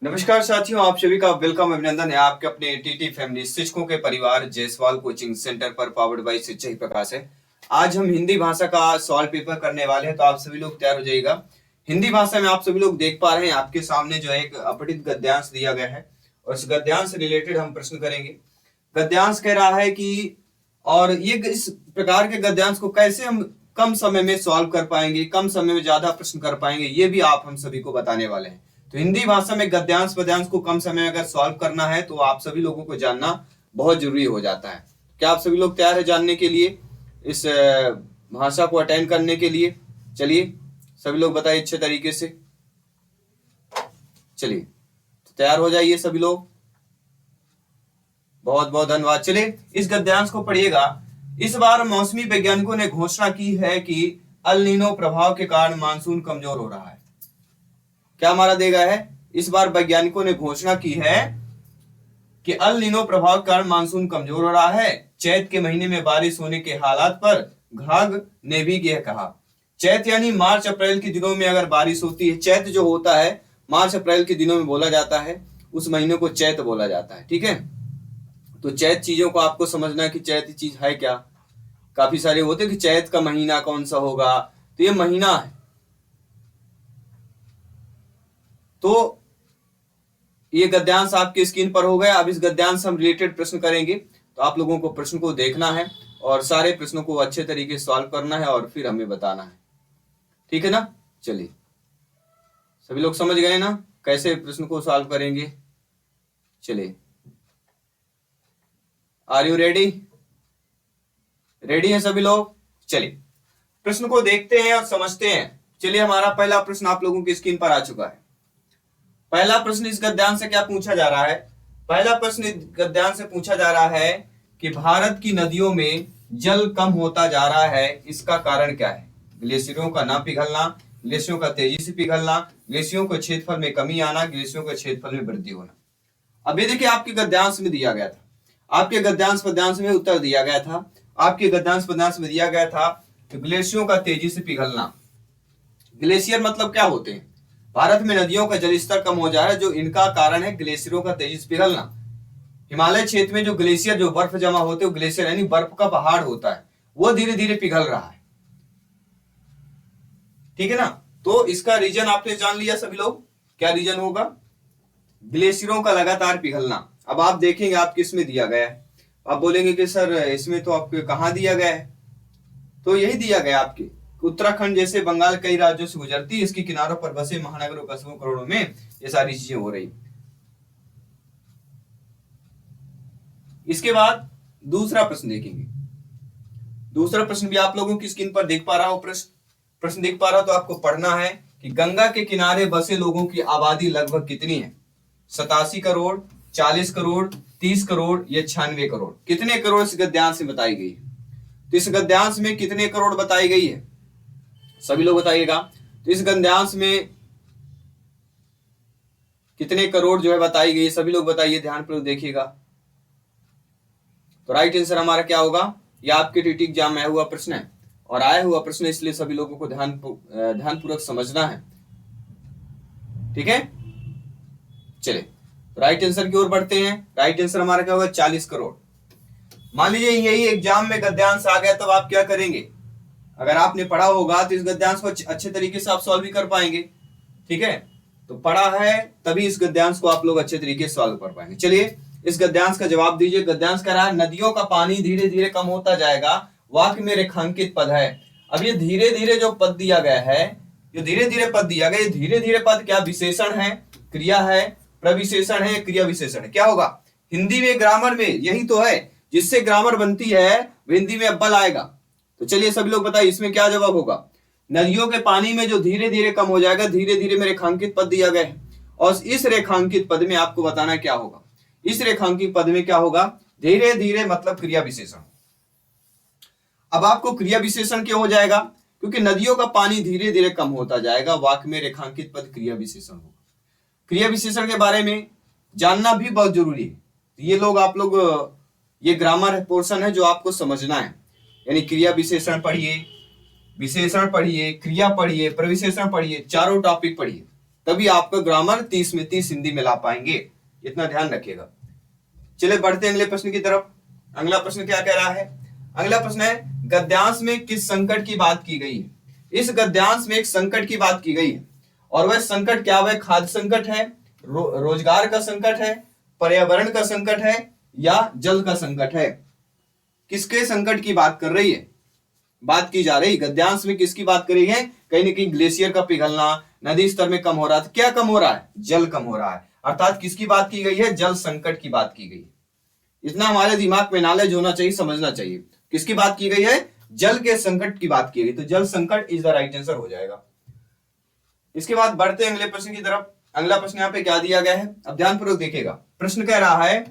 नमस्कार साथियों, आप सभी का वेलकम अभिनंदन है आपके अपने टीटी फैमिली शिक्षकों के परिवार जायसवाल कोचिंग सेंटर पर पावर्ड बाय शिक्षा ही प्रकाश है। आज हम हिंदी भाषा का सॉल्व पेपर करने वाले हैं, तो आप सभी लोग तैयार हो जाइएगा। हिंदी भाषा में आप सभी लोग देख पा रहे हैं आपके सामने जो है एक अपठित गद्यांश दिया गया है और इस गद्यांश से रिलेटेड हम प्रश्न करेंगे। गद्यांश कह रहा है कि और ये इस प्रकार के गद्यांश को कैसे हम कम समय में सॉल्व कर पाएंगे, कम समय में ज्यादा प्रश्न कर पाएंगे, ये भी आप हम सभी को बताने वाले हैं। तो हिंदी भाषा में गद्यांश पद्यांश को कम समय में अगर सॉल्व करना है तो आप सभी लोगों को जानना बहुत जरूरी हो जाता है। क्या आप सभी लोग तैयार है जानने के लिए, इस भाषा को अटेंड करने के लिए? चलिए सभी लोग बताइए अच्छे तरीके से। चलिए तो तैयार हो जाइए सभी लोग, बहुत बहुत धन्यवाद। चलिए इस गद्यांश को पढ़िएगा। इस बार मौसमी वैज्ञानिकों ने घोषणा की है कि अल नीनो प्रभाव के कारण मानसून कमजोर हो रहा है। क्या हमारा देगा है? इस बार वैज्ञानिकों ने घोषणा की है कि अल नीनो प्रभाव के कारण मानसून कमजोर हो रहा है। चैत के महीने में बारिश होने के हालात पर घाघ ने भी यह कहा। चैत यानी मार्च अप्रैल के दिनों में अगर बारिश होती है, चैत जो होता है मार्च अप्रैल के दिनों में बोला जाता है, उस महीने को चैत बोला जाता है। ठीक है, तो चैत चीजों को आपको समझना है कि चैत चीज है क्या। काफी सारे होते हैं कि चैत का महीना कौन सा होगा, तो ये महीना है। तो ये गद्यांश आपके स्क्रीन पर हो गया। अब इस गद्यांश से हम रिलेटेड प्रश्न करेंगे, तो आप लोगों को प्रश्न को देखना है और सारे प्रश्नों को अच्छे तरीके से सॉल्व करना है और फिर हमें बताना है। ठीक है ना? चलिए सभी लोग समझ गए ना कैसे प्रश्न को सॉल्व करेंगे? चलिए, आर यू रेडी? रेडी हैं सभी लोग? चलिए प्रश्न को देखते हैं और समझते हैं। चलिए हमारा पहला प्रश्न आप लोगों की स्क्रीन पर आ चुका है। पहला प्रश्न इस गद्यांश से क्या पूछा जा रहा है? पहला प्रश्न इस गद्यांश से पूछा जा रहा है कि भारत की नदियों में जल कम होता जा रहा है, इसका कारण क्या है? ग्लेशियरों का ना पिघलना, ग्लेशियरों का तेजी से पिघलना, ग्लेशियरों के क्षेत्रफल में कमी आना, ग्लेशियरों के क्षेत्रफल में वृद्धि होना। अब ये देखिए आपके गद्यांश में दिया गया था, आपके गद्यांश पद्यांश में उत्तर दिया गया था, आपके गद्यांश पद्यांश में दिया गया था कि ग्लेशियरों का तेजी से पिघलना। ग्लेशियर मतलब क्या होते हैं? भारत में नदियों का जलस्तर कम हो जा रहा है, जो इनका कारण है ग्लेशियरों का तेजी से पिघलना। हिमालय क्षेत्र में जो ग्लेशियर, जो बर्फ जमा होते हैं, ग्लेशियर यानी बर्फ का पहाड़ होता है, वो धीरे धीरे पिघल रहा है। ठीक है ना? तो इसका रीजन आपने जान लिया सभी लोग, क्या रीजन होगा? ग्लेशियरों का लगातार पिघलना। अब आप देखेंगे आपके इसमें दिया गया है, आप बोलेंगे कि सर इसमें तो आपके कहां दिया गया है? तो यही दिया गया आपके, उत्तराखंड जैसे बंगाल कई राज्यों से गुजरती है, इसके किनारों पर बसे महानगरों कस्बों करोड़ों में ये सारी चीजें हो रही। इसके बाद दूसरा प्रश्न देखेंगे। दूसरा प्रश्न भी आप लोगों की स्क्रीन पर देख पा रहा हूं, प्रश्न देख पा रहा हो तो आपको पढ़ना है कि गंगा के किनारे बसे लोगों की आबादी लगभग कितनी है? 87 करोड़, 40 करोड़, 30 करोड़ या 96 करोड़? कितने करोड़ इस गद्यांश में बताई गई है? तो इस गद्यांश में कितने करोड़ बताई गई है? सभी लोग बताइएगा। तो इस गद्यांश में कितने करोड़ जो है बताई गई है? सभी लोग बताइए, ध्यान पूर्वक देखिएगा। तो राइट आंसर हमारा क्या होगा? यह आपके टीटी एग्जाम में आया हुआ प्रश्न है और आया हुआ प्रश्न, इसलिए सभी लोगों को ध्यानपूर्वक समझना है। ठीक है, चलिए तो राइट आंसर की ओर बढ़ते हैं। राइट आंसर हमारा क्या होगा? 40 करोड़। मान लीजिए यही एग्जाम में गद्यांश आ गया, तब आप क्या करेंगे? अगर आपने पढ़ा होगा तो इस गद्यांश को अच्छे तरीके से आप सॉल्व भी कर पाएंगे। ठीक है, तो पढ़ा है तभी इस गद्यांश को आप लोग अच्छे तरीके से सॉल्व कर पाएंगे। चलिए इस गद्यांश का जवाब दीजिए। गद्यांश कह रहा है नदियों का पानी धीरे धीरे कम होता जाएगा, वाक्य में रेखांकित पद है। अब ये धीरे धीरे जो पद दिया गया है, जो धीरे धीरे पद दिया गया, ये धीरे धीरे पद क्या विशेषण है, क्रिया है, प्रविशेषण है, क्रिया विशेषण है? क्या होगा? हिंदी में ग्रामर में यही तो है, जिससे ग्रामर बनती है वो हिंदी में अव्वल आएगा। तो चलिए सभी लोग बताइए इसमें क्या जवाब होगा? नदियों के पानी में जो धीरे धीरे कम हो जाएगा, धीरे धीरे में रेखांकित पद दिया गया है और इस रेखांकित पद में आपको बताना क्या होगा? इस रेखांकित पद में क्या होगा? धीरे धीरे मतलब क्रिया विशेषण। अब आपको क्रिया विशेषण क्यों हो जाएगा? क्योंकि नदियों का पानी धीरे धीरे कम होता जाएगा, वाक्य में रेखांकित पद क्रिया विशेषण होगा। क्रिया विशेषण के बारे में जानना भी बहुत जरूरी है। ये लोग आप लोग, ये ग्रामर पोर्शन है जो आपको समझना है, यानी क्रिया विशेषण पढ़िए, विशेषण पढ़िए, क्रिया पढ़िए, प्रविशेषण पढ़िए, चारों टॉपिक पढ़िए, तभी आपका ग्रामर 30 में 30 हिंदी में ला पाएंगे, इतना ध्यान रखिएगा। चलिए बढ़ते हैं अगले प्रश्न की तरफ। अगला प्रश्न क्या कह रहा है? अगला प्रश्न है गद्यांश में किस संकट की बात की गई है? इस गद्यांश में एक संकट की बात की गई है, और वह संकट क्या? वह खाद्य संकट है, रोजगार का संकट है, पर्यावरण का संकट है, या जल का संकट है? किसके संकट की बात कर रही है, बात की जा रही? गद्यांश में किसकी बात करी है? कहीं ना कहीं ग्लेशियर का पिघलना, नदी स्तर में कम हो रहा था। क्या कम हो रहा है? जल कम हो रहा है। अर्थात किसकी बात की गई है? जल संकट की बात की गई है। इतना हमारे दिमाग में नॉलेज होना चाहिए, समझना चाहिए। किसकी बात की गई है? जल के संकट की बात की गई। तो जल संकट इज द राइट आंसर हो जाएगा। इसके बाद बढ़ते हैं अगले प्रश्न की तरफ। अगला प्रश्न यहाँ पे क्या दिया गया है, अब ध्यानपूर्वक देखिएगा। प्रश्न कह रहा है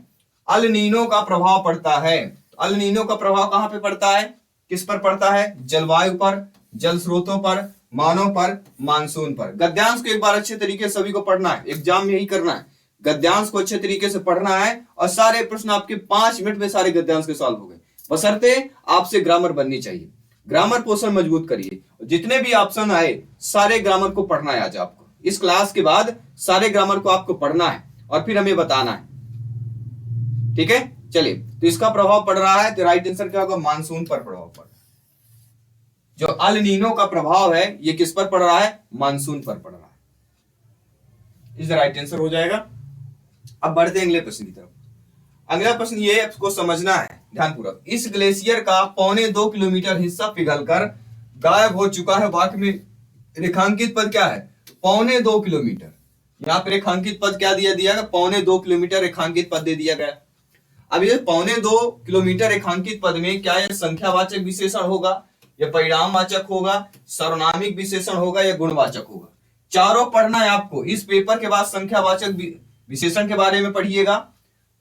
अल नीनो का प्रभाव पड़ता है। अल नीनो का प्रभाव कहां पे पड़ता है? किस पर पड़ता है? जलवायु पर, जल स्रोतों पर, मानव पर, मानसून पर। गद्यांश को एक बार अच्छे तरीके से सभी को पढ़ना है, एग्जाम में यही करना है। गद्यांश को अच्छे तरीके से पढ़ना है और सारे प्रश्न आपके 5 मिनट में सारे गद्यांश के सॉल्व हो गए, बशर्ते आपसे ग्रामर बननी चाहिए। ग्रामर पोर्शन मजबूत करिए। जितने भी ऑप्शन आए सारे ग्रामर को पढ़ना है। आज आपको इस क्लास के बाद सारे ग्रामर को आपको पढ़ना है और फिर हमें बताना है, ठीक है? चलिए, तो इसका प्रभाव पड़ रहा है, तो राइट आंसर क्या होगा? मानसून पर प्रभाव पड़ रहा है। जो अल नीनो का प्रभाव है ये किस पर पड़ रहा है? मानसून पर पड़ रहा है। इस राइट आंसर हो जाएगा। अब बढ़ते हैं अगले प्रश्न की तरफ। अगला प्रश्न ये आपको समझना है ध्यानपूर्वक। इस ग्लेशियर का 2.25 किलोमीटर हिस्सा पिघलकर गायब हो चुका है। वाक्य में रेखांकित पद क्या है? 2.25 किलोमीटर। यहाँ पे रेखांकित पद क्या दिया गया? 2.25 किलोमीटर रेखांकित पद दे दिया गया। अब ये 2.25 किलोमीटर रेखांकित पद में क्या यह संख्यावाचक विशेषण होगा, या परिणामवाचक होगा, सर्वनामिक विशेषण होगा, या गुणवाचक होगा? चारों पढ़ना है आपको। इस पेपर के बाद संख्यावाचक विशेषण के बारे में पढ़िएगा,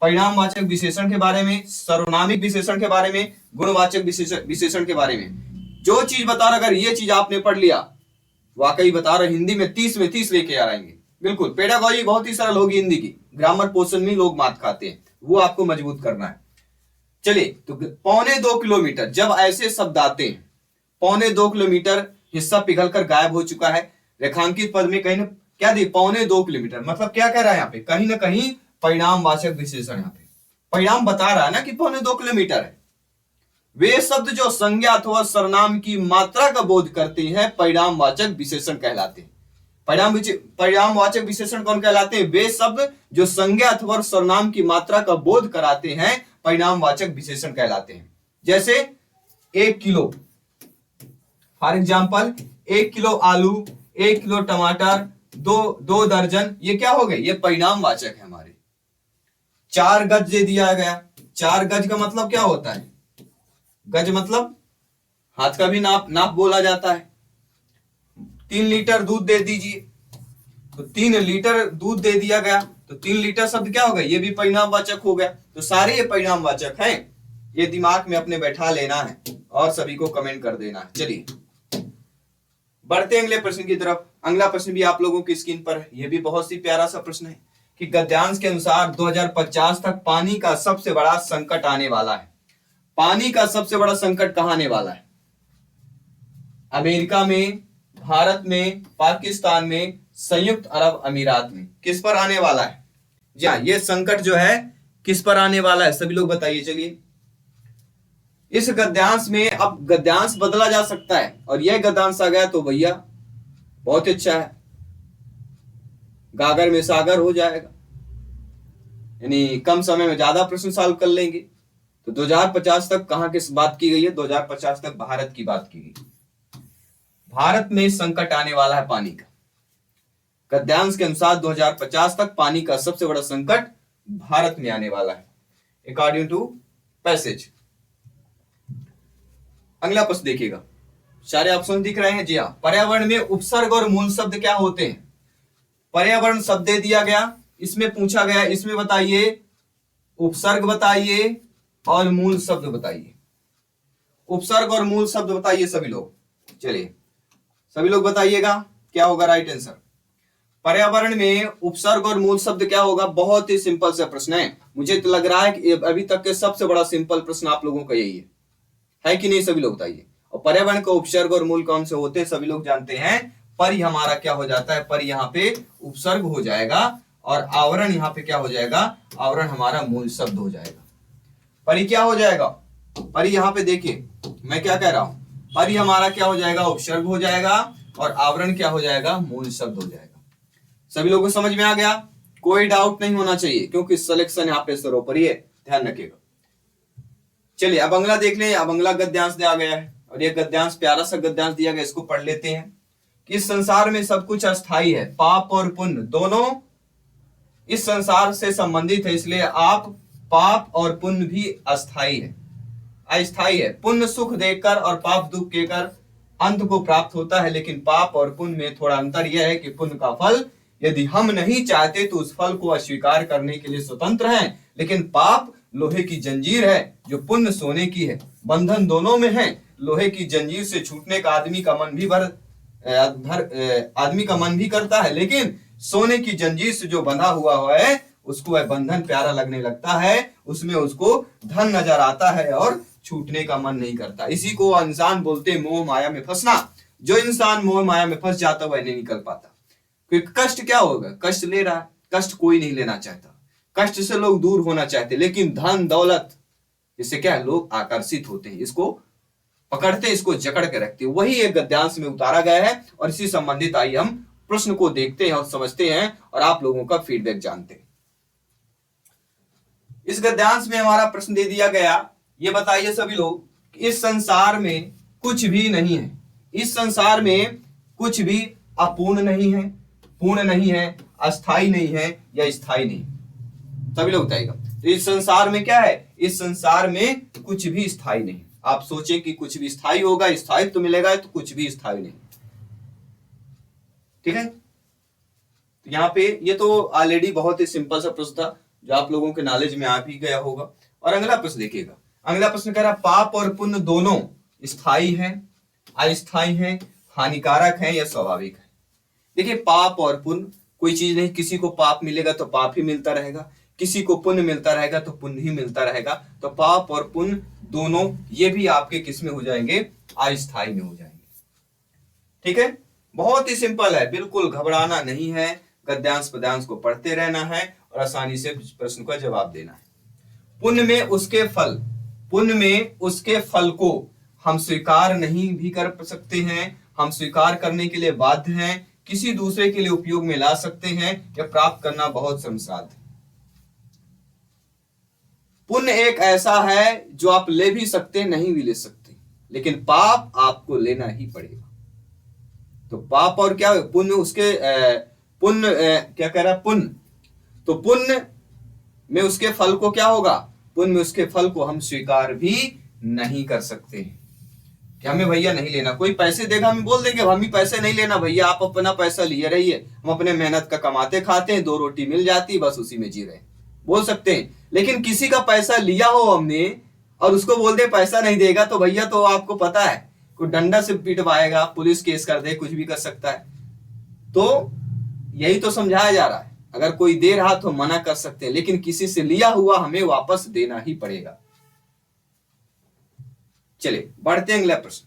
परिणामवाचक विशेषण के बारे में, सर्वनामिक विशेषण के बारे में, गुणवाचक विशेषण के बारे में। जो चीज बता रहा, अगर ये चीज आपने पढ़ लिया, वाकई बता रहा, हिंदी में 30 में 30 लेके आ जाएंगे। बिल्कुल, पेडागॉजी बहुत ही सरल होगी हिंदी की। ग्रामर पोर्शन में लोग मात खाते हैं, वो आपको मजबूत करना है। चलिए, तो 2.25 किलोमीटर जब ऐसे शब्द आते हैं, 2.25 किलोमीटर हिस्सा पिघलकर गायब हो चुका है, रेखांकित पद में कहीं ना क्या दी? 2.25 किलोमीटर, मतलब क्या कह रहा है यहाँ पे? कहीं ना कहीं परिणामवाचक विशेषण। यहाँ पे परिणाम बता रहा है ना कि 2.25 किलोमीटर है। वे शब्द जो संज्ञा अथवा सर्वनाम की मात्रा का बोध करते हैं परिणामवाचक विशेषण कहलाते हैं। परिणामवाचक विशेषण कौन कहलाते हैं? वे शब्द जो संज्ञा अथवा सर्वनाम की मात्रा का बोध कराते हैं परिणामवाचक विशेषण कहलाते हैं। जैसे 1 किलो, फॉर एग्जाम्पल 1 किलो आलू, 1 किलो टमाटर, 2 दर्जन, ये क्या हो गए? ये परिणामवाचक है हमारे। 4 गज दे दिया गया। 4 गज का मतलब क्या होता है? गज मतलब हाथ का भी नाप बोला जाता है। 3 लीटर दूध दे दीजिए, तो 3 लीटर दूध दे दिया गया, तो 3 लीटर शब्द क्या हो गया? ये भी परिणामवाचक हो गया। तो सारे ये परिणामवाचक हैं, ये दिमाग में अपने बैठा लेना है और सभी को कमेंट कर देना है। चलिए बढ़ते हैं अगले प्रश्न की तरफ। अगला प्रश्न भी आप लोगों की स्क्रीन पर है। यह भी बहुत ही प्यारा सा प्रश्न है कि गद्यांश के अनुसार 2050 तक पानी का सबसे बड़ा संकट आने वाला है। पानी का सबसे बड़ा संकट कहां आने वाला है? अमेरिका में, भारत में, पाकिस्तान में, संयुक्त अरब अमीरात में। किस पर आने वाला है? जी हाँ, ये संकट जो है किस पर आने वाला है? सभी लोग बताइए। चलिए, इस गद्यांश में अब गद्यांश बदला जा सकता है, और यह गद्यांश आ गया तो भैया बहुत अच्छा है, गागर में सागर हो जाएगा, यानी कम समय में ज्यादा प्रश्न सॉल्व कर लेंगे। तो 2050 तक कहां किस बात की गई है? 2050 तक भारत की बात की गई। भारत में संकट आने वाला है पानी का। गद्यांश के अनुसार 2050 तक पानी का सबसे बड़ा संकट भारत में आने वाला है, अकॉर्डिंग टू पैसेज। अगला प्रश्न देखिएगा, सारे ऑप्शन दिख रहे हैं? जी हाँ। पर्यावरण में उपसर्ग और मूल शब्द क्या होते हैं? पर्यावरण शब्द दे दिया गया, इसमें पूछा गया, इसमें बताइए उपसर्ग बताइए और मूल शब्द बताइए। उपसर्ग और मूल शब्द बताइए सभी लोग। चलिए सभी लोग बताइएगा क्या होगा राइट आंसर। पर्यावरण में उपसर्ग और मूल शब्द क्या होगा? बहुत ही सिंपल सा प्रश्न है। मुझे तो लग रहा है कि अभी तक के सबसे बड़ा सिंपल प्रश्न आप लोगों का यही है कि नहीं? सभी लोग बताइए। और पर्यावरण का उपसर्ग और मूल कौन से होते हैं? सभी लोग जानते हैं, पर ही हमारा क्या हो जाता है, पर यहाँ पे उपसर्ग हो जाएगा और आवरण यहाँ पे क्या हो जाएगा, आवरण हमारा मूल शब्द हो जाएगा। पर क्या हो जाएगा, पर यहाँ पे देखिए मैं क्या कह रहा हूं, पर हमारा क्या हो जाएगा, उपसर्ग हो जाएगा और आवरण क्या हो जाएगा, मूल शब्द हो जाएगा। सभी लोगों को समझ में आ गया, कोई डाउट नहीं होना चाहिए क्योंकि सिलेक्शन यहाँ पे सर्वोपरि है, ध्यान रखिएगा। चलिए अब अगला देख लें। अब अगला गद्यांश दिया गया है और ये गद्यांश प्यारा सा गद्यांश दिया गया, इसको पढ़ लेते हैं कि इस संसार में सब कुछ अस्थाई है, पाप और पुण्य दोनों इस संसार से संबंधित है, इसलिए आप पाप और पुण्य भी अस्थाई है, अस्थाई है। पुण्य सुख देकर और पाप दुख देकर अंत को प्राप्त होता है, लेकिन पाप और पुण्य में थोड़ा अंतर यह है कि पुण्य का फल यदि हम नहीं चाहते तो उस फल को अस्वीकार करने के लिए स्वतंत्र हैं, लेकिन पाप लोहे की जंजीर है जो पुण्य सोने की है, बंधन दोनों में है। लोहे की जंजीर से छूटने का आदमी का मन भी करता है, लेकिन सोने की जंजीर से जो बंधा हुआ है उसको वह बंधन प्यारा लगने लगता है, उसमें उसको धन नजर आता है और छूटने का मन नहीं करता। इसी को इंसान बोलते मोह माया में फंसना। जो इंसान मोह माया में फंस जाता वह नहीं निकल पाता, क्योंकि कष्ट क्या होगा, कष्ट ले रहा है, कष्ट कोई नहीं लेना चाहता, कष्ट से लोग दूर होना चाहते, लेकिन धन दौलत इससे क्या है, लोग आकर्षित होते हैं, इसको पकड़ते, इसको जकड़ के रखते हैं। वही एक गद्यांश में उतारा गया है और इसी संबंधित आइए हम प्रश्न को देखते हैं और समझते हैं और आप लोगों का फीडबैक जानते हैं। इस गद्यांश में हमारा प्रश्न दे दिया गया, ये बताइए सभी लोग कि इस संसार में कुछ भी नहीं है, इस संसार में कुछ भी अपूर्ण नहीं है, पूर्ण नहीं है, अस्थाई नहीं है या स्थाई नहीं। सभी लोग बताइएगा, तो इस संसार में क्या है, इस संसार में कुछ भी स्थाई नहीं। आप सोचें कि कुछ भी स्थाई होगा, स्थायित्व तो मिलेगा, तो कुछ भी स्थाई नहीं, ठीक है। तो यहाँ पे ये तो ऑलरेडी बहुत ही सिंपल सा प्रश्न था जो आप लोगों के नॉलेज में आ भी गया होगा। और अगला प्रश्न देखिएगा, अगला प्रश्न कह रहा है पाप और पुण्य दोनों स्थायी हैं, अस्थाई हैं, हानिकारक हैं या स्वाभाविक है। देखिए पाप और पुण्य कोई चीज नहीं, किसी को पाप मिलेगा तो पाप ही मिलता रहेगा, किसी को पुण्य मिलता रहेगा तो पुण्य ही मिलता रहेगा। तो पाप और पुण्य दोनों ये भी आपके किस में हो जाएंगे, अस्थाई में हो जाएंगे, ठीक है। बहुत ही सिंपल है, बिल्कुल घबराना नहीं है, गद्यांश पद्यांश को पढ़ते रहना है और आसानी से प्रश्न का जवाब देना है। पुण्य में उसके फल, पुण्य में उसके फल को हम स्वीकार नहीं भी कर सकते हैं, हम स्वीकार करने के लिए बाध्य हैं, किसी दूसरे के लिए उपयोग में ला सकते हैं या प्राप्त करना बहुत श्रमसाध्य है। पुण्य एक ऐसा है जो आप ले भी सकते नहीं भी ले सकते, लेकिन पाप आपको लेना ही पड़ेगा। तो पाप और क्या पुण्य, उसके पुण्य क्या कह रहा है, पुण्य, तो पुण्य में उसके फल को क्या होगा, पुण्य में उसके फल को हम स्वीकार भी नहीं कर सकते कि हमें भैया नहीं लेना। कोई पैसे देगा हम बोल देंगे हम ही पैसे नहीं लेना भैया, आप अपना पैसा लिए रहिए, हम अपने मेहनत का कमाते खाते हैं, 2 रोटी मिल जाती बस उसी में जी रहे, बोल सकते हैं। लेकिन किसी का पैसा लिया हो हमने और उसको बोल दे पैसा नहीं देगा, तो भैया तो आपको पता है कोई डंडा से पिटवाएगा, पुलिस केस कर दे, कुछ भी कर सकता है। तो यही तो समझाया जा रहा है, अगर कोई दे रहा तो मना कर सकते हैं, लेकिन किसी से लिया हुआ हमें वापस देना ही पड़ेगा। चलिए बढ़ते हैं अगला प्रश्न।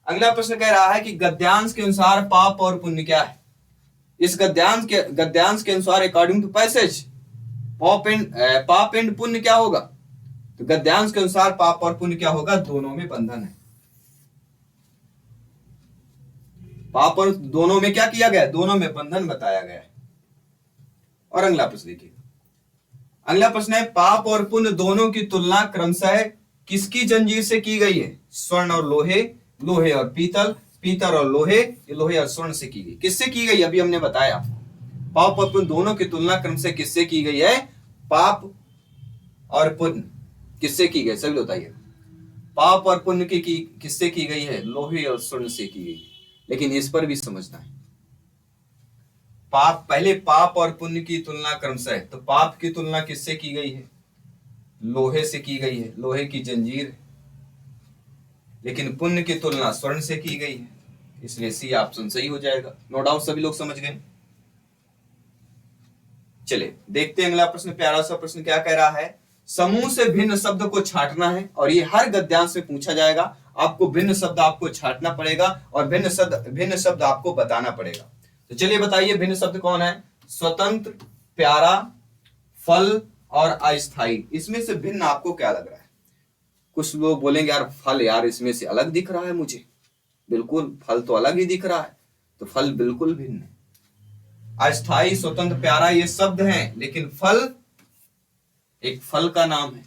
अगला प्रश्न कह रहा है कि गद्यांश के अनुसार पाप और पुण्य क्या है। इस गद्यांश के अनुसार अकॉर्डिंग टू पैसेज पाप एंड पुण्य क्या होगा। तो गद्यांश के अनुसार पाप और पुण्य क्या होगा, दोनों में बंधन है। पाप और दोनों में क्या किया गया, दोनों में बंधन बताया गया है। और अगला प्रश्न देखिए, अगला प्रश्न है पाप और पुण्य दोनों की तुलना क्रमशः किसकी जंजीर से की गई है। स्वर्ण और लोहे, लोहे और पीतल, पीतल और लोहे, लोहे और स्वर्ण से की गई। किससे की गई, अभी हमने बताया। पाप और पुण्य दोनों की तुलना क्रमशः किससे की गई है, पाप और पुण्य किससे की गई, सभी बताइए। पाप और पुण्य की किससे की गई है, लोहे और स्वर्ण से की गई है। लेकिन इस पर भी समझना है, पाप पहले पाप और पुण्य की तुलना क्रमशः, तो पाप की तुलना किससे की गई है, लोहे से की गई है, लोहे की जंजीर। लेकिन पुण्य की तुलना स्वर्ण से की गई है, इसलिए सी ऑप्शन सही हो जाएगा। नो डाउट सभी लोग समझ गए। चलिए देखते हैं अगला प्रश्न, प्यारा सा प्रश्न क्या कह रहा है। समूह से भिन्न शब्द को छांटना है और ये हर गद्यांश में पूछा जाएगा। आपको भिन्न शब्द आपको छांटना पड़ेगा और भिन्न शब्द आपको बताना पड़ेगा। तो चलिए बताइए भिन्न शब्द कौन है? स्वतंत्र, प्यारा, फल और अस्थाई। इसमें से भिन्न आपको क्या लग रहा है? कुछ लोग बोलेंगे यार फल, यार इसमें से अलग दिख रहा है मुझे। बिल्कुल, फल तो अलग ही दिख रहा है, तो फल बिल्कुल भिन्न है। अस्थाई, स्वतंत्र, प्यारा ये शब्द हैं, लेकिन फल एक फल का नाम है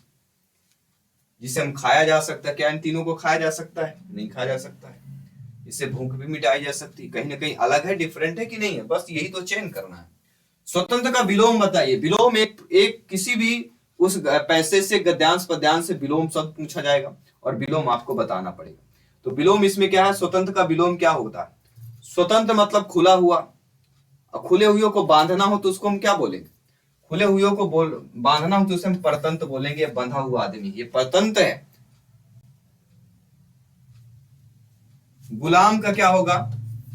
जिसे हम खाया जा सकता है। क्या इन तीनों को खाया जा सकता है? नहीं खाया जा सकता है। इससे भूख भी मिटाई जा सकती है। कहीं ना कहीं अलग है, डिफरेंट है कि नहीं है, बस यही तो चयन करना है। स्वतंत्र का विलोम बताइए। विलोम एक किसी भी उस पैसे से गद्यांश पद्यांश से विलोम शब्द पूछा जाएगा और विलोम आपको बताना पड़ेगा। तो विलोम इसमें क्या है? स्वतंत्र का विलोम क्या होता है? स्वतंत्र मतलब खुला हुआ, और खुले हुए को बांधना हो तो उसको हम क्या बोलेंगे? खुले हुए को बांधना हो तो उसे हम परतंत्र बोलेंगे। बंधा हुआ आदमी ये परतंत्र है। गुलाम का क्या होगा?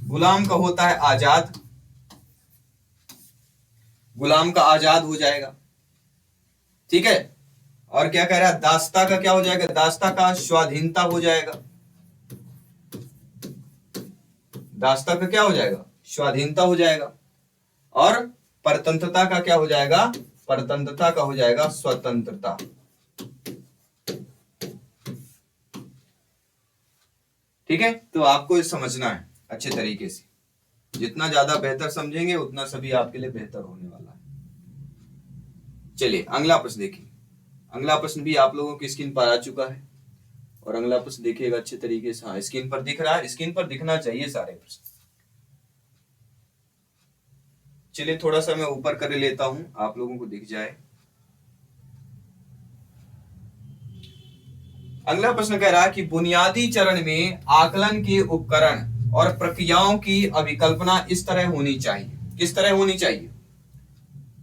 गुलाम का होता है आजाद। गुलाम का आजाद हो जाएगा, ठीक है। और क्या कह रहा है? दास्ता का क्या हो जाएगा? दास्ता का स्वाधीनता हो जाएगा। दास्ता का क्या हो जाएगा? स्वाधीनता हो जाएगा। और परतंत्रता का क्या हो जाएगा? परतंत्रता का हो जाएगा स्वतंत्रता। ठीक है, तो आपको ये समझना है अच्छे तरीके से। जितना ज्यादा बेहतर समझेंगे उतना सभी आपके लिए बेहतर होने वाला है। चलिए अगला प्रश्न देखिए। अगला प्रश्न भी आप लोगों की स्क्रीन पर आ चुका है और अगला प्रश्न देखिएगा अच्छे तरीके से। हाँ, स्क्रीन पर दिख रहा है, स्क्रीन पर दिखना चाहिए सारे प्रश्न। चलिए थोड़ा सा मैं ऊपर कर लेता हूं, आप लोगों को दिख जाए। अगला प्रश्न कह रहा है कि बुनियादी चरण में आकलन के उपकरण और प्रक्रियाओं की अभिकल्पना इस तरह होनी चाहिए। किस तरह होनी चाहिए?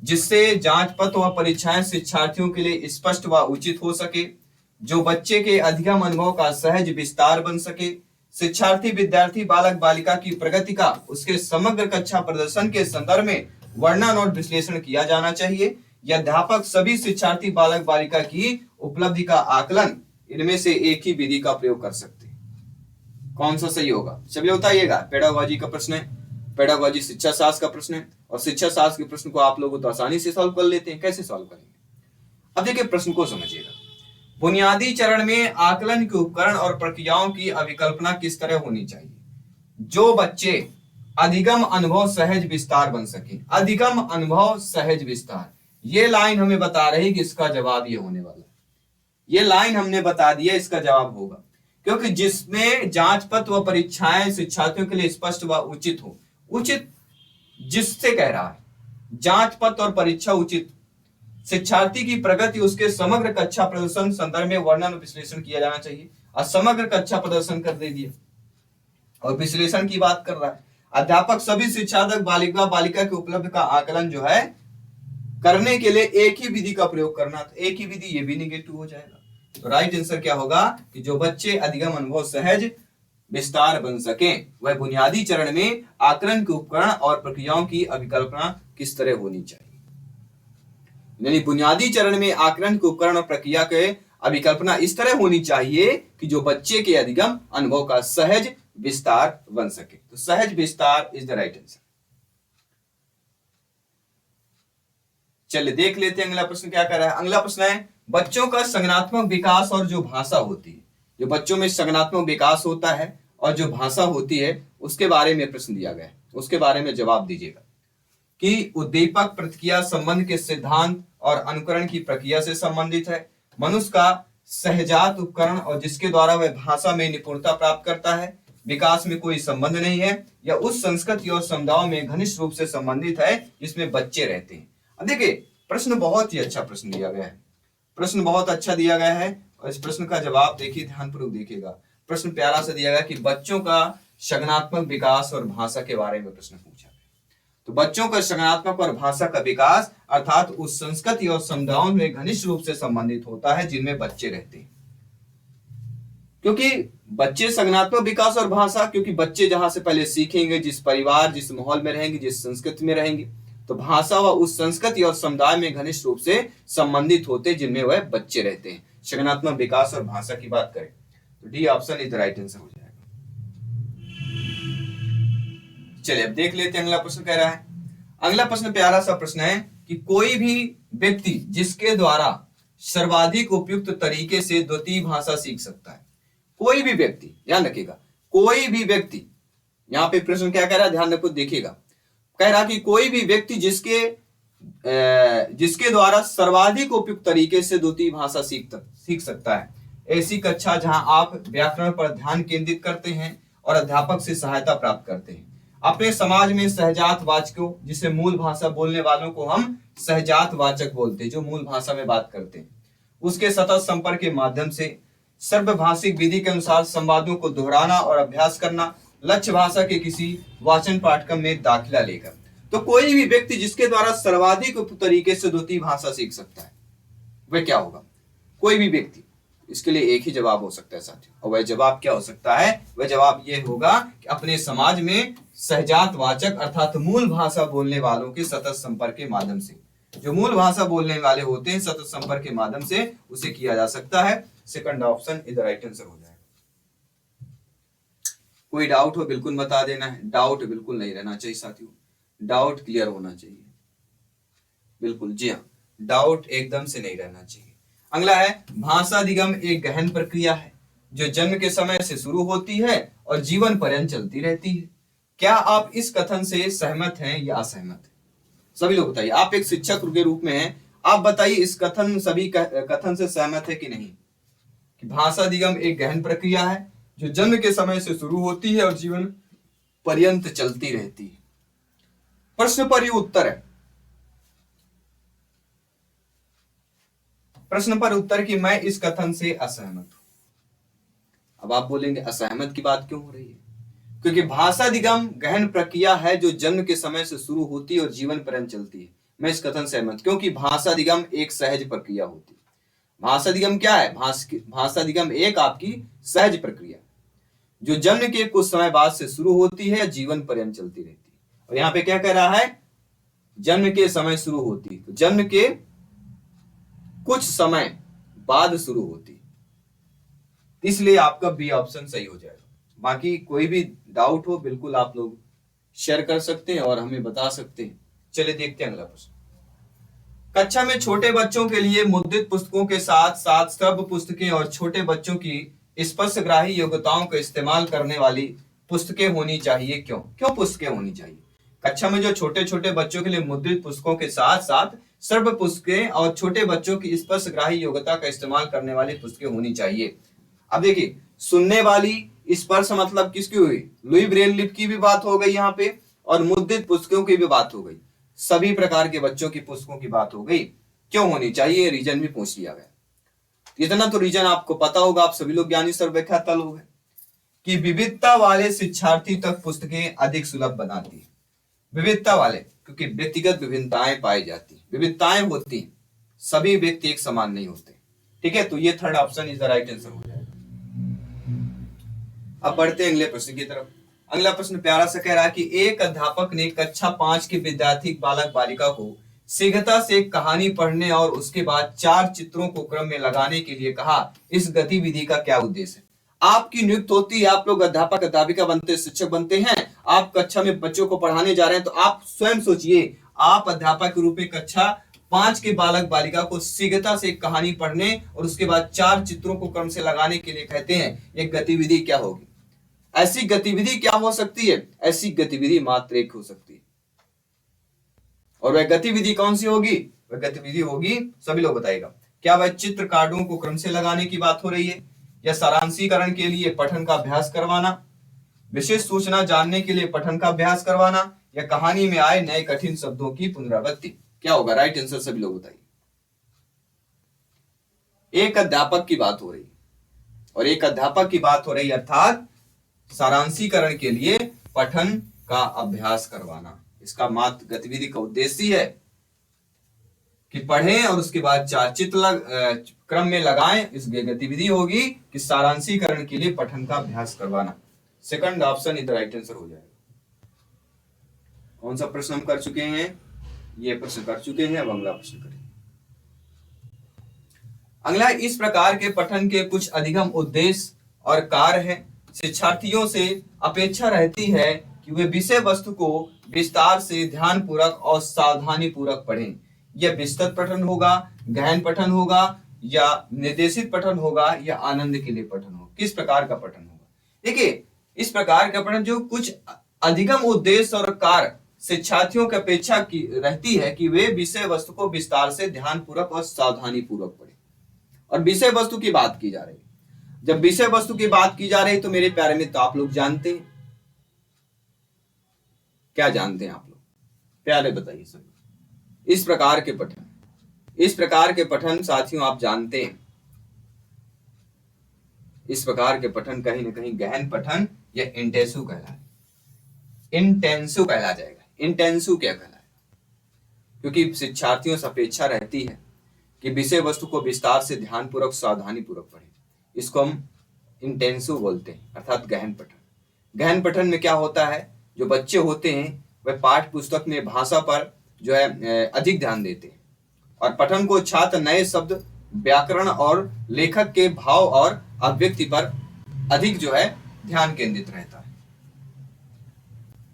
जिससे जांच पत्र व परीक्षाएं शिक्षार्थियों के लिए स्पष्ट व उचित हो सके, जो बच्चे के अधिगम अनुभव का सहज विस्तार बन सके, शिक्षार्थी विद्यार्थी बालक बालिका की प्रगति का उसके समग्र कक्षा प्रदर्शन के संदर्भ में वर्णन और विश्लेषण किया जाना चाहिए। अध्यापक सभी शिक्षार्थी बालक बालिका की उपलब्धि का आकलन इनमें से एक ही विधि का प्रयोग कर सकते हैं। कौन सा सही होगा? चलिए बताइएगा। पेडागोजी का प्रश्न है, पेडागोजी शिक्षा शास्त्र का प्रश्न है और शिक्षा शास्त्र के प्रश्न को आप लोग तो आसानी से सॉल्व कर लेते हैं। कैसे सॉल्व करेंगे? अब देखिए प्रश्न को समझिएगा। बुनियादी चरण में आकलन के उपकरण और प्रक्रियाओं की अभिकल्पना किस तरह होनी चाहिए? जो बच्चे अधिगम अनुभव सहज विस्तार बन सके। अधिगम अनुभव सहज विस्तार, ये लाइन हमें बता रही कि इसका जवाब ये होने वाला है। ये लाइन हमने बता दिया, इसका जवाब होगा। क्योंकि जिसमें जांच पत्र व परीक्षाएं शिक्षार्थियों के लिए स्पष्ट व उचित हो। उचित जिससे कह रहा है जांच पत्र और परीक्षा उचित, शिक्षार्थी की प्रगति उसके समग्र कक्षा प्रदर्शन संदर्भ में वर्णन और विश्लेषण किया जाना चाहिए। और समग्र कक्षा प्रदर्शन कर दे दिया और विश्लेषण की बात कर रहा है। अध्यापक सभी शिक्षार्थक बालिका बालिका के उपलब्ध का आकलन जो है करने के लिए एक ही विधि का प्रयोग करना। तो एक ही विधि, ये भी निगेटिव हो जाएगा। तो राइट आंसर क्या होगा कि जो बच्चे अधिगम अनुभव सहज विस्तार बन सके, वह बुनियादी चरण में आकलन के उपकरण और प्रक्रियाओं की अभिकल्पना किस तरह होनी चाहिए। यानी बुनियादी चरण में आकलन के उपकरण और प्रक्रिया के अभिकल्पना इस तरह होनी चाहिए कि जो बच्चे के अधिगम अनुभव का सहज विस्तार बन सके। तो सहज विस्तार इज द राइट आंसर। चलिए देख लेते हैं अगला प्रश्न क्या कर रहा है। अगला प्रश्न है बच्चों का संज्ञानात्मक विकास और जो भाषा होती है। जो बच्चों में संज्ञानात्मक विकास होता है और जो भाषा होती है उसके बारे में प्रश्न दिया गया है, उसके बारे में जवाब दीजिएगा कि उद्दीपक प्रतिक्रिया संबंध के सिद्धांत और अनुकरण की प्रक्रिया से संबंधित है। मनुष्य का सहजात उपकरण और जिसके द्वारा वह भाषा में निपुणता प्राप्त करता है। विकास में कोई संबंध नहीं है या उस संस्कृति और समुदायों में घनिष्ठ रूप से संबंधित है जिसमें बच्चे रहते हैं। अब देखिए प्रश्न बहुत ही अच्छा प्रश्न दिया गया है, प्रश्न बहुत अच्छा दिया गया है और इस प्रश्न का जवाब देखिए, ध्यानपूर्वक देखिएगा। प्रश्न प्यारा सा दिया गया कि बच्चों का संज्ञानात्मक विकास और भाषा के बारे में प्रश्न पूछा गया। तो बच्चों का संज्ञानात्मक और भाषा का विकास अर्थात उस संस्कृति और समुदायों में घनिष्ठ रूप से संबंधित होता है जिनमें बच्चे रहते हैं। क्योंकि बच्चे संज्ञानात्मक विकास और भाषा, क्योंकि बच्चे जहां से पहले सीखेंगे, जिस परिवार जिस माहौल में रहेंगे, जिस संस्कृति में रहेंगे, तो भाषा व उस संस्कृति और समुदाय में घनिष्ठ रूप से संबंधित होते जिनमें वह बच्चे रहते हैं। संज्ञानात्मक विकास और भाषा की बात करें तो D option is the right answer हो जाएगा। चलिए अब देख लेते हैं अगला प्रश्न कह रहा है। अगला प्रश्न प्यारा सा प्रश्न है कि कोई भी व्यक्ति जिसके द्वारा सर्वाधिक उपयुक्त तरीके से द्वितीय भाषा सीख सकता है। कोई भी व्यक्ति, ध्यान रखिएगा, कोई भी व्यक्ति, यहां पे प्रश्न क्या कह रहा है, ध्यान रखो, देखिएगा, कह रहा कि कोई भी व्यक्ति जिसके द्वारा सर्वाधिक उपयुक्त तरीके से द्वितीय भाषा सीख सकता है। ऐसी कक्षा जहां आप व्याकरण पर ध्यान केंद्रित करते हैं और अध्यापक से सहायता प्राप्त करते हैं। अपने समाज में सहजात वाचकों, जिसे मूल भाषा बोलने वालों को हम सहजात वाचक बोलते हैं, जो मूल भाषा में बात करते हैं, उसके सतत संपर्क के माध्यम से सर्वभाषिक विधि के अनुसार संवादों को दोहराना और अभ्यास करना, लक्ष्य भाषा के किसी वाचन पाठ्यक्रम में दाखिला लेकर। तो कोई भी व्यक्ति जिसके द्वारा सर्वाधिक उपयुक्त तरीके से द्वितीय भाषा सीख सकता है, वह क्या होगा? कोई भी व्यक्ति। इसके लिए एक ही जवाब हो सकता है साथियों, और वह जवाब क्या हो सकता है? वह जवाब यह होगा कि अपने समाज में सहजात वाचक अर्थात मूल भाषा बोलने वालों के सतत संपर्क के माध्यम से, जो मूल भाषा बोलने वाले होते हैं, सतत संपर्क के माध्यम से उसे किया जा सकता है। Second option is the right answer हो जाएगा। कोई डाउट हो बिल्कुल बता देना है, डाउट बिल्कुल नहीं रहना चाहिए साथियों, डाउट क्लियर होना चाहिए, बिल्कुल, जी हाँ, डाउट एकदम से नहीं रहना चाहिए। अगला है, भाषा अधिगम एक गहन प्रक्रिया है जो जन्म के समय से शुरू होती है और जीवन पर्यंत चलती रहती है। क्या आप इस कथन से सहमत हैं या असहमत हैं? सभी लोग बताइए, आप एक शिक्षक के रूप में हैं, आप बताइए इस सभी कथन से सहमत है कि नहीं, कि भाषा अधिगम एक गहन प्रक्रिया है जो जन्म के समय से शुरू होती है और जीवन पर्यंत चलती रहती है। प्रश्न पर ही उत्तर है, प्रश्न पर उत्तर कि मैं इस कथन से असहमत हूं। अब आप बोलेंगे असहमत की बात क्यों हो रही है? क्योंकि भाषा अधिगम गहन प्रक्रिया है जो जन्म के समय से शुरू होती है और जीवन पर्यंत चलती है। मैं इस कथन से सहमत, क्योंकि भाषा अधिगम एक सहज प्रक्रिया होती है। भाषा अधिगम क्या है? भाषा अधिगम एक आपकी सहज प्रक्रिया जो जन्म के कुछ समय बाद से शुरू होती है, जीवन पर्यंत चलती रहती है। और यहाँ पे क्या कह रहा है? जन्म के समय शुरू होती है, तो जन्म के कुछ समय बाद शुरू होती, इसलिए आपका बी ऑप्शन सही हो जाएगा। बाकी कोई भी डाउट हो बिल्कुल आप लोग शेयर कर सकते हैं और हमें बता सकते हैं। चलिए देखते हैं अगला प्रश्न। कक्षा में छोटे बच्चों के लिए मुद्रित पुस्तकों के साथ साथ श्रव्य पुस्तकें और छोटे बच्चों की स्पर्शग्राही योग्यताओं का इस्तेमाल करने वाली पुस्तकें होनी चाहिए। क्यों पुस्तकें होनी चाहिए? कक्षा में जो छोटे छोटे बच्चों के लिए मुद्रित पुस्तकों के साथ साथ श्रव्य पुस्तकें और छोटे बच्चों की स्पर्शग्राही योग्यता का इस्तेमाल करने वाली पुस्तकें होनी चाहिए। अब देखिए, सुनने वाली स्पर्श मतलब किसकी हुई? लुई ब्रेल लिप की भी बात हो गई यहाँ पे, और मुद्रित पुस्तकों की भी बात हो गई, सभी प्रकार के बच्चों की पुस्तकों की बात हो गई। क्यों होनी चाहिए, रीजन भी पूछ लिया गया। इतना तो रीजन आपको पता होगा, आप सभी लोग ज्ञानी सर्वव्याख्याता लोग हैं, कि विविधता वाले शिक्षार्थी तक पुस्तकें अधिक सुलभ बनाती है। विविधता वाले, क्योंकि व्यक्तिगत विभिन्नताएं पाई जाती, विविधताएं होती, सभी व्यक्ति एक समान नहीं होते। ठीक है, तो ये third option is the right answer हो जाएगा। अब बढ़ते हैं अगले प्रश्न की तरफ। अगला प्रश्न प्यारा सा कह रहा है कि एक अध्यापक ने कक्षा 5 के विद्यार्थी बालक बालिका को शीघ्रता से एक कहानी पढ़ने और उसके बाद 4 चित्रों को क्रम में लगाने के लिए कहा। इस गतिविधि का क्या उद्देश्य है? आपकी नियुक्त होती है, आप लोग अध्यापक अध्यापिका बनते, शिक्षक बनते हैं, आप कक्षा में बच्चों को पढ़ाने जा रहे हैं, तो आप स्वयं सोचिए, आप अध्यापक के रूप में कक्षा 5 के बालक बालिका को शीघ्रता से एक कहानी पढ़ने और उसके बाद 4 चित्रों को क्रम से लगाने के लिए कहते हैं। एक गतिविधि क्या होगी? ऐसी गतिविधि क्या हो सकती है? ऐसी गतिविधि मात्र एक हो सकती है, और वह गतिविधि कौन सी होगी? वह गतिविधि होगी, सभी लोग बताइएगा, क्या वह चित्र कार्डों को क्रम से लगाने की बात हो रही है, या सारांशीकरण के लिए पठन का अभ्यास करवाना, विशेष सूचना जानने के लिए पठन का अभ्यास करवाना, या कहानी में आए नए कठिन शब्दों की पुनरावृत्ति? क्या होगा राइट आंसर, सभी लोग बताइए। एक अध्यापक की बात हो रही, और एक अध्यापक की बात हो रही, अर्थात सारांशीकरण के लिए पठन का अभ्यास करवाना। इसका मात्र गतिविधि का उद्देश्य है कि पढ़ें और उसके बाद 4 चित्र क्रम में लगाएं। इस गतिविधि होगी कि सारांशीकरण के लिए पठन का अभ्यास करवाना। सेकंड ऑप्शन इधर राइट आंसर हो जाएगा। कौन सा प्रश्न हम कर चुके हैं? ये प्रश्न कर चुके हैं, अब अगला प्रश्न करें। अगला, इस प्रकार के पठन के कुछ अधिगम उद्देश्य और कार्य है। शिक्षार्थियों से अपेक्षा रहती है कि वे विषय वस्तु को विस्तार से, ध्यान पूर्वक और सावधानी पूर्वक पढ़ें। यह विस्तृत पठन होगा, गहन पठन होगा, या निर्देशित पठन होगा, या आनंद के लिए पठन होगा। किस प्रकार का पठन होगा? देखिए, इस प्रकार का पठन जो कुछ अधिगम उद्देश्य और कार्य शिक्षार्थियों की अपेक्षा की रहती है कि वे विषय वस्तु को विस्तार से, ध्यान पूर्वक और सावधानी पूर्वक पढ़ें। और विषय वस्तु की बात की जा रही है। जब विषय वस्तु की बात की जा रही है तो मेरे प्यारे मित्र, आप लोग जानते हैं, क्या जानते हैं आप लोग? प्यारे बताइए सभी। इस प्रकार के पठन साथियों आप जानते हैं, इस प्रकार के पठन कहीं ना कहीं गहन पठन या इंटेंसिव कहला जाएगा। इंटेंसिव क्या कहलाएगा? क्योंकि शिक्षार्थियों से अपेक्षा रहती है कि विषय वस्तु को विस्तार से, ध्यान पूर्वक, सावधानी पूर्वक पढ़ें। इसको हम इंटेंसिव बोलते हैं, अर्थात गहन पठन। गहन पठन में क्या होता है, जो बच्चे होते हैं वह पाठ्य पुस्तक में भाषा पर जो है अधिक ध्यान देते हैं, और पठन को छात्र नए शब्द, व्याकरण और लेखक के भाव और अभिव्यक्ति पर अधिक जो है ध्यान केंद्रित रहता है।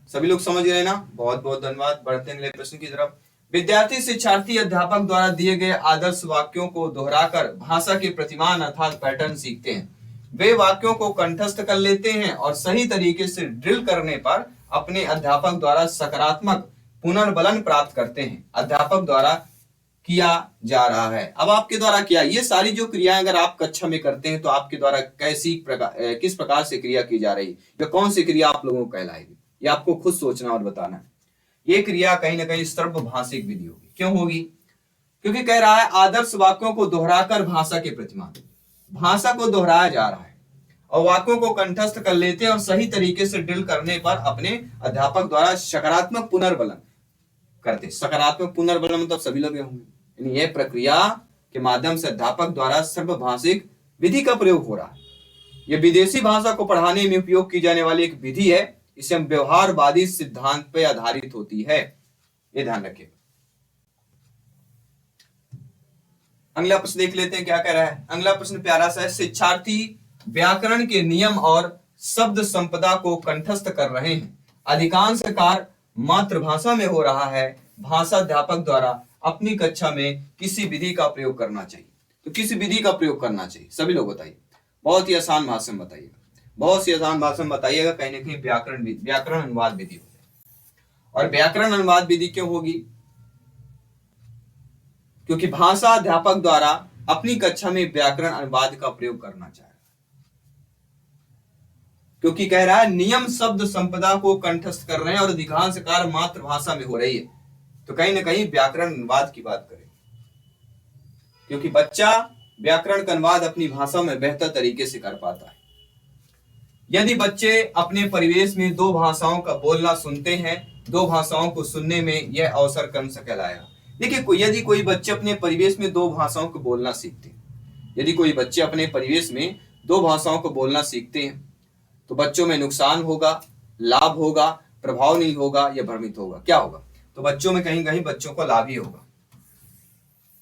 सभी लोग समझ गए ना? बहुत बहुत धन्यवाद। बढ़ते हैं अगले प्रश्न की तरफ। विद्यार्थी, शिक्षार्थी अध्यापक द्वारा दिए गए आदर्श वाक्यों को दोहराकर भाषा के प्रतिमान अर्थात पैटर्न सीखते हैं। वे वाक्यों को कंठस्थ कर लेते हैं और सही तरीके से ड्रिल करने पर अपने अध्यापक द्वारा सकारात्मक पुनर्बलन प्राप्त करते हैं। अध्यापक द्वारा किया जा रहा है। अब आपके द्वारा किया, ये सारी जो क्रियाएं अगर आप कक्षा में करते हैं तो आपके द्वारा किस प्रकार से क्रिया की जा रही है, या कौन सी क्रिया आप लोगों को कहलाएगी, ये आपको खुद सोचना और बताना है। ये क्रिया कहीं ना कहीं सर्वभाषिक विधि होगी। क्यों होगी? क्योंकि कह रहा है आदर्श वाक्यों को दोहराकर भाषा के प्रतिमान, भाषा को दोहराया जा रहा है और वाक्यों को कंठस्थ कर लेते हैं और सही तरीके से ड्रिल करने पर अपने अध्यापक द्वारा सकारात्मक पुनर्बलन करते। सकारात्मक पुनर्बलन मतलब सभी लोग होंगे। यह प्रक्रिया के माध्यम से अध्यापक द्वारा सर्वभाषिक विधि का प्रयोग हो रहा है। यह विदेशी भाषा को पढ़ाने में उपयोग की जाने वाली एक विधि है। इसे व्यवहारवादी सिद्धांत पर आधारित होती है, ये ध्यान रखिए। अगला प्रश्न देख लेते हैं क्या कह रहा है। अगला प्रश्न प्यारा सा है। शिक्षार्थी व्याकरण के नियम और शब्द संपदा को कंठस्थ कर रहे हैं। अधिकांश कार्य मातृभाषा में हो रहा है। भाषा अध्यापक द्वारा अपनी कक्षा में किसी विधि का प्रयोग करना चाहिए। तो किस विधि का प्रयोग करना चाहिए? सभी लोग बताइए। बहुत ही आसान भाषा में बताइएगा, बहुत सी आसान भाषा में बताइएगा। कहीं ना कहीं व्याकरण अनुवाद विधि होगी। और व्याकरण अनुवाद विधि क्यों होगी? क्योंकि भाषा अध्यापक द्वारा अपनी कक्षा में व्याकरण अनुवाद का प्रयोग करना चाहे, क्योंकि कह रहा है नियम शब्द संपदा को कंठस्थ कर रहे हैं और अधिकांश कार्य मातृभाषा में हो रही है। तो कहीं ना कहीं व्याकरण अनुवाद की बात करें, क्योंकि बच्चा व्याकरण का अनुवाद अपनी भाषा में बेहतर तरीके से कर पाता है। यदि बच्चे अपने परिवेश में दो भाषाओं का बोलना सुनते हैं, दो भाषाओं को सुनने में यह अवसर कम से कहलाएगा। देखिए, यदि कोई बच्चे अपने परिवेश में दो भाषाओं को बोलना सीखते हैं, यदि कोई बच्चे अपने परिवेश में दो भाषाओं को बोलना सीखते हैं, तो बच्चों में नुकसान होगा, लाभ होगा, प्रभाव नहीं होगा या भ्रमित होगा। क्या होगा? तो बच्चों में कहीं कहीं बच्चों को लाभ ही होगा।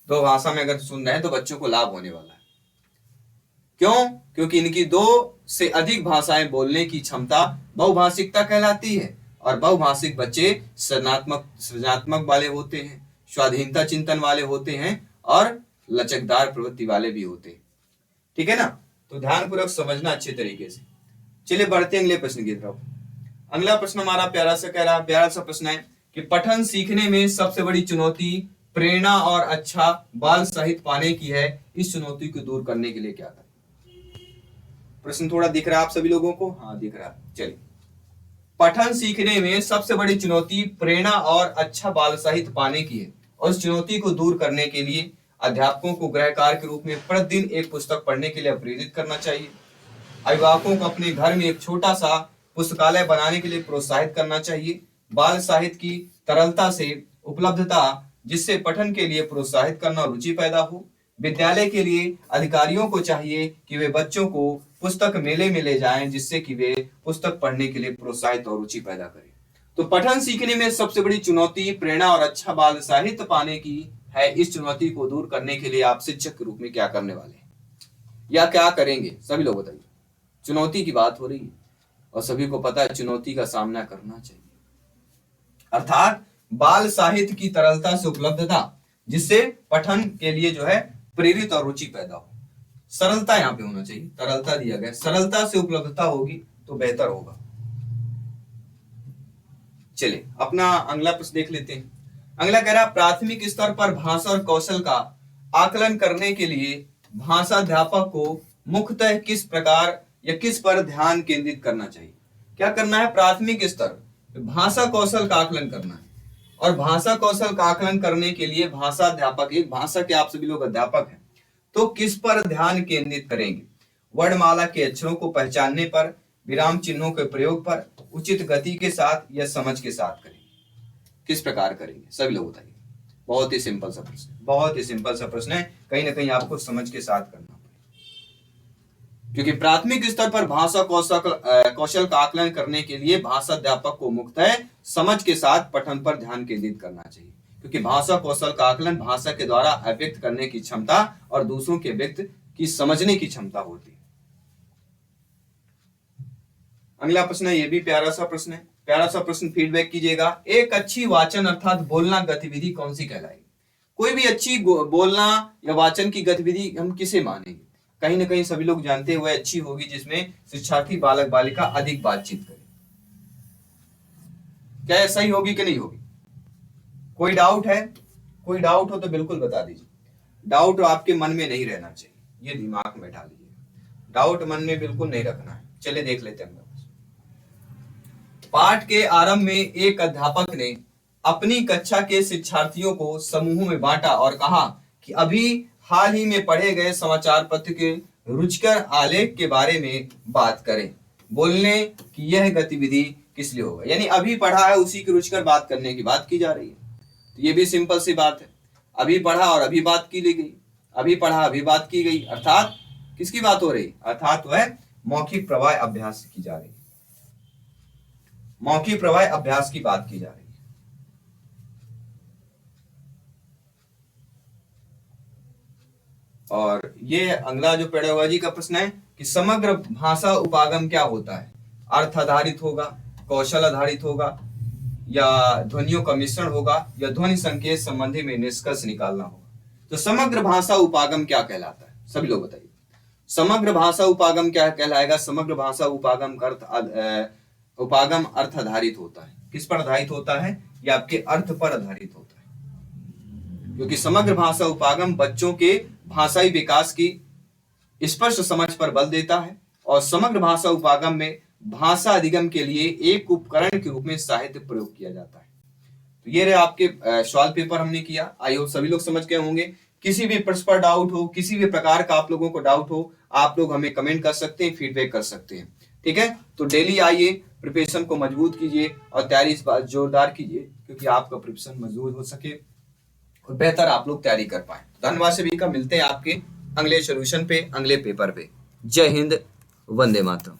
दो भाषा में अगर सुन रहे हैं तो बच्चों को लाभ होने वाला है। क्यों? क्योंकि इनकी दो से अधिक भाषाएं बोलने की क्षमता बहुभाषिकता कहलाती है। और बहुभाषिक बच्चे सृजनात्मक वाले होते हैं, स्वाधीनता चिंतन वाले होते हैं और लचकदार प्रवृत्ति वाले भी होते हैं। ठीक है ना? तो ध्यानपूर्वक समझना अच्छे तरीके से। चलिए बढ़ते हैं अगले प्रश्न की तरफ। अगला प्रश्न हमारा प्यारा सा प्रश्न है कि पठन सीखने में सबसे बड़ी चुनौती प्रेरणा और अच्छा बाल साहित्य पाने की है। इस चुनौती को दूर करने के लिए क्या करें? प्रश्न थोड़ा दिख रहा है आप सभी लोगों को? हाँ, दिख रहा है। चलिए, पठन सीखने में सबसे बड़ी चुनौती प्रेरणा और अच्छा बाल साहित्य पाने की है, और इस चुनौती को दूर करने के लिए अध्यापकों को गृह कार्य के रूप में प्रतिदिन एक पुस्तक पढ़ने के लिए प्रेरित करना चाहिए। अभिभावकों को अपने घर में एक छोटा सा पुस्तकालय बनाने के लिए प्रोत्साहित करना चाहिए। बाल साहित्य की तरलता से उपलब्धता, जिससे पठन के लिए प्रोत्साहित करना, रुचि पैदा हो। विद्यालय के लिए अधिकारियों को चाहिए कि वे बच्चों को पुस्तक मेले में ले जाएं, जिससे कि वे पुस्तक पढ़ने के लिए प्रोत्साहित और रुचि पैदा करें। तो पठन सीखने में सबसे बड़ी चुनौती प्रेरणा और अच्छा बाल साहित्य पाने की है। इस चुनौती को दूर करने के लिए आप शिक्षक के रूप में क्या करने वाले हैं या क्या करेंगे? सभी लोग बताइए। चुनौती की बात हो रही है और सभी को पता है चुनौती का सामना करना चाहिए। अर्थात बाल साहित्य की तरलता से उपलब्धता, जिससे पठन के लिए जो है प्रेरित और रुचि पैदा हो। सरलता यहाँ पे होना चाहिए, तरलता दिया गया, सरलता से उपलब्धता होगी तो बेहतर होगा। चलिए अपना अगला प्रश्न देख लेते हैं। अगला कह रहा प्राथमिक स्तर पर भाषा और कौशल का आकलन करने के लिए भाषा अध्यापक को मुख्यतः किस प्रकार या किस पर ध्यान केंद्रित करना चाहिए। क्या करना है, प्राथमिक स्तर भाषा कौशल का आकलन करना है, और भाषा कौशल का आकलन करने के लिए भाषा अध्यापक, एक भाषा के आप सभी लोग अध्यापक हैं, तो किस पर ध्यान केंद्रित करेंगे। वर्णमाला के अक्षरों को पहचानने पर, विराम चिन्हों के प्रयोग पर, उचित गति के साथ या समझ के साथ करेंगे। किस प्रकार करेंगे सभी लोग बताइए। बहुत ही सिंपल सा प्रश्न, बहुत ही सिंपल सा प्रश्न है, कहीं ना कहीं आपको समझ के साथ करना पड़ेगा, क्योंकि प्राथमिक स्तर पर भाषा कौशल का आकलन करने के लिए भाषा अध्यापक को मुख्यतः समझ के साथ पठन पर ध्यान केंद्रित करना चाहिए, क्योंकि भाषा कौशल का आकलन भाषा के द्वारा अभिव्यक्त करने की क्षमता और दूसरों के व्यक्त की समझने की क्षमता होती है। अगला प्रश्न है, ये भी प्यारा सा प्रश्न है, प्यारा सा प्रश्न, फीडबैक कीजिएगा। एक अच्छी वाचन अर्थात बोलना गतिविधि कौन सी कहलाएगी। कोई भी अच्छी बोलना या वाचन की गतिविधि हम किसे मानेंगे। कहीं ना कहीं सभी लोग जानते हुए अच्छी होगी जिसमें शिक्षार्थी बालक बालिका अधिक बातचीत करे। क्या ये सही होगी कि नहीं होगी, कोई डाउट है, कोई डाउट हो तो बिल्कुल बता दीजिए। डाउट आपके मन में नहीं रहना चाहिए, ये दिमाग में डालिए, डाउट मन में बिल्कुल नहीं रखना है। चलिए देख लेते हैं। पाठ के आरंभ में एक अध्यापक ने अपनी कक्षा के शिक्षार्थियों को समूहों में बांटा और कहा कि अभी हाल ही में पढ़े गए समाचार पत्र के रुचिकर आलेख के बारे में बात करें। बोलने की यह गतिविधि किस लिए होगा, यानी अभी पढ़ा है उसी की रुचिकर बात करने की बात की जा रही है। तो ये भी सिंपल सी बात है, अभी पढ़ा और अभी बात की ली गई, अभी पढ़ा अभी बात की गई, अर्थात किसकी बात हो रही, अर्थात वह मौखिक प्रवाह अभ्यास की जा रही है, मौखिक प्रवाह अभ्यास की बात की जा रही है। और ये अगला जो पेडागोजी का प्रश्न है कि समग्र भाषा उपागम क्या होता है, अर्थ आधारित होगा, कौशल आधारित होगा, या ध्वनियों का मिश्रण होगा, या ध्वनि संकेत संबंधी में निष्कर्ष निकालना होगा। तो समग्र भाषा उपागम क्या कहलाता है, सभी लोग बताइए। समग्र भाषा उपागम क्या कहलाएगा। समग्र भाषा उपागम का उपागम अर्थ आधारित होता है। किस पर आधारित होता है, ये आपके अर्थ पर आधारित होता है, क्योंकि समग्र भाषा उपागम बच्चों के भाषाई विकास की स्पष्ट समझ पर बल देता है, और समग्र भाषा उपागम में भाषा अधिगम के लिए एक उपकरण के रूप में साहित्य प्रयोग किया जाता है। तो ये रहे आपके सवाल पेपर हमने किया, आई होप सभी लोग समझ गए होंगे। किसी भी प्रश्न पर डाउट हो, किसी भी प्रकार का आप लोगों को डाउट हो, आप लोग हमें कमेंट कर सकते हैं, फीडबैक कर सकते हैं, ठीक है। तो डेली आइए, प्रिपरेशन को मजबूत कीजिए और तैयारी इस बार जोरदार कीजिए, क्योंकि आपका प्रिपरेशन मजबूत हो सके और बेहतर आप लोग तैयारी कर पाए। धन्यवाद सभी का, मिलते हैं आपके अगले सोल्यूशन पे, अगले पेपर पे। जय हिंद, वंदे मातरम।